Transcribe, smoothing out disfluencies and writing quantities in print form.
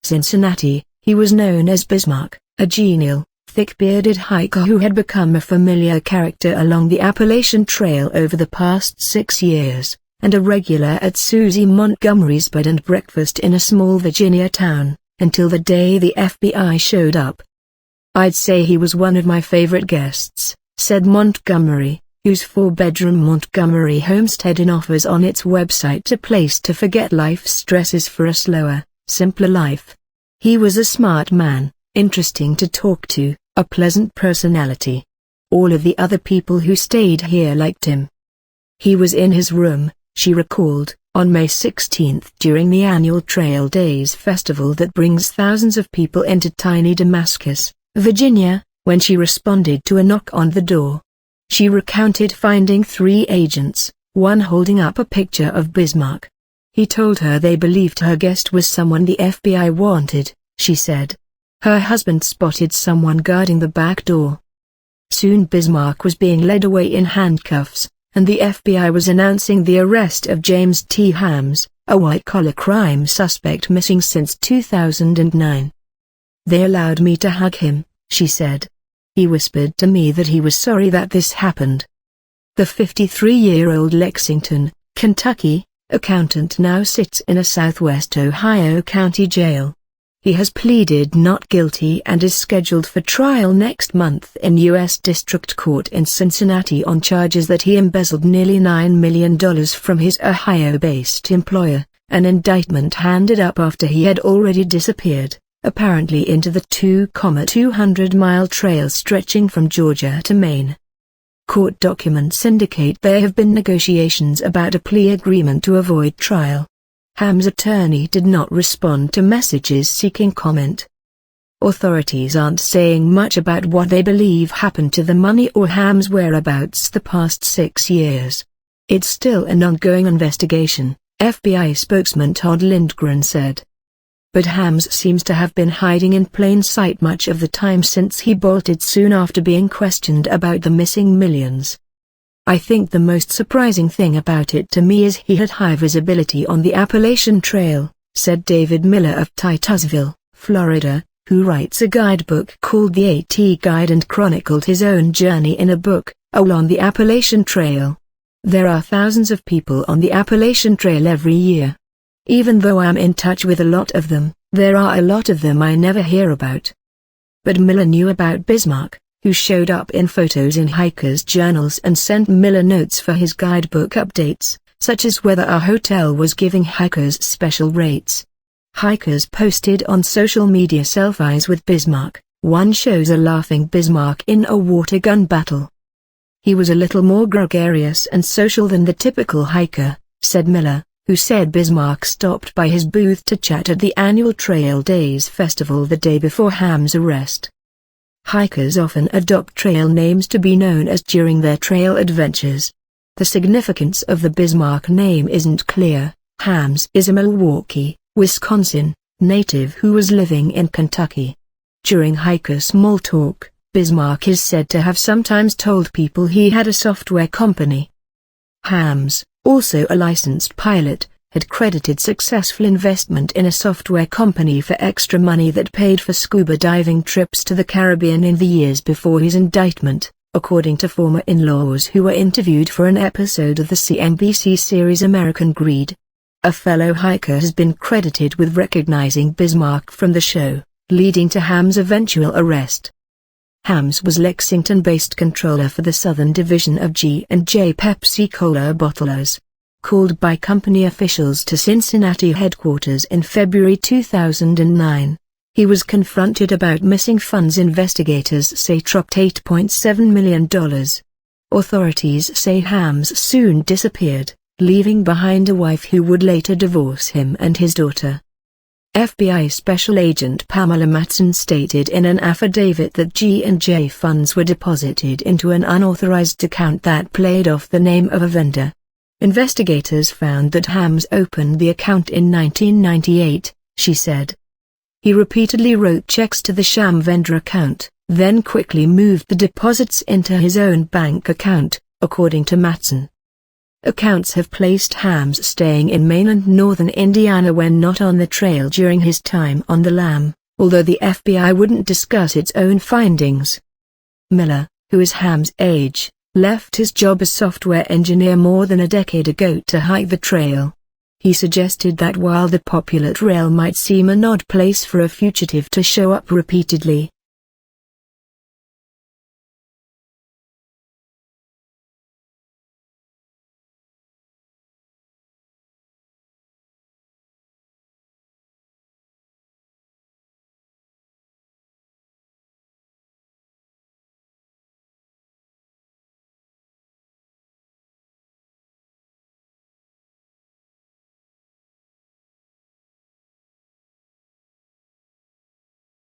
Cincinnati, he was known as Bismarck, a genial, thick-bearded hiker who had become a familiar character along the Appalachian Trail over the past 6 years, and a regular at Susie Montgomery's bed and breakfast in a small Virginia town, until the day the FBI showed up. "I'd say he was one of my favorite guests," said Montgomery, whose 4-bedroom Montgomery homestead offers on its website a place to forget life stresses for a slower, simpler life. "He was a smart man, interesting to talk to, a pleasant personality. All of the other people who stayed here liked him." He was in his room, she recalled, on May 16 during the annual Trail Days festival that brings thousands of people into tiny Damascus, Virginia, when she responded to a knock on the door. She recounted finding 3 agents, one holding up a picture of Bismarck. He told her they believed her guest was someone the FBI wanted, she said. Her husband spotted someone guarding the back door. Soon Bismarck was being led away in handcuffs, and the FBI was announcing the arrest of James T. Hams, a white-collar crime suspect missing since 2009. "They allowed me to hug him," she said. "He whispered to me that he was sorry that this happened." The 53-year-old Lexington, Kentucky, accountant now sits in a southwest Ohio county jail. He has pleaded not guilty and is scheduled for trial next month in U.S. District Court in Cincinnati on charges that he embezzled nearly $9 million from his Ohio-based employer, an indictment handed up after he had already disappeared, apparently into the 2,200-mile trail stretching from Georgia to Maine. Court documents indicate there have been negotiations about a plea agreement to avoid trial. Ham's attorney did not respond to messages seeking comment. Authorities aren't saying much about what they believe happened to the money or Ham's whereabouts the past 6 years. It's still an ongoing investigation, FBI spokesman Todd Lindgren said. But Hams seems to have been hiding in plain sight much of the time since he bolted soon after being questioned about the missing millions. "I think the most surprising thing about it to me is he had high visibility on the Appalachian Trail," said David Miller of Titusville, Florida, who writes a guidebook called The AT Guide and chronicled his own journey in a book, On the Appalachian Trail. "There are thousands of people on the Appalachian Trail every year. Even though I'm in touch with a lot of them, there are a lot of them I never hear about." But Miller knew about Bismarck, who showed up in photos in hikers' journals and sent Miller notes for his guidebook updates, such as whether a hotel was giving hikers special rates. Hikers posted on social media selfies with Bismarck. One shows a laughing Bismarck in a water gun battle. "He was a little more gregarious and social than the typical hiker," said Miller, who said Bismarck stopped by his booth to chat at the annual Trail Days festival the day before Ham's arrest. Hikers often adopt trail names to be known as during their trail adventures. The significance of the Bismarck name isn't clear. Hams is a Milwaukee, Wisconsin, native who was living in Kentucky. During hiker small talk, Bismarck is said to have sometimes told people he had a software company. Hams, also a licensed pilot, had credited successful investment in a software company for extra money that paid for scuba diving trips to the Caribbean in the years before his indictment, according to former in-laws who were interviewed for an episode of the CNBC series American Greed. A fellow hiker has been credited with recognizing Bismarck from the show, leading to Ham's eventual arrest. Hams was Lexington-based controller for the Southern Division of G&J Pepsi Cola bottlers. Called by company officials to Cincinnati headquarters in February 2009. He was confronted about missing funds investigators say dropped $8.7 million. Authorities say Hams soon disappeared, leaving behind a wife who would later divorce him and his daughter. FBI Special Agent Pamela Matson stated in an affidavit that G&J funds were deposited into an unauthorized account that played off the name of a vendor. Investigators found that Hams opened the account in 1998, she said. He repeatedly wrote checks to the sham vendor account, then quickly moved the deposits into his own bank account, according to Matson. Accounts have placed Ham's staying in Maine and northern Indiana when not on the trail during his time on the lam, although the FBI wouldn't discuss its own findings. Miller, who is Ham's age, left his job as software engineer more than a decade ago to hike the trail. He suggested that while the popular trail might seem an odd place for a fugitive to show up repeatedly,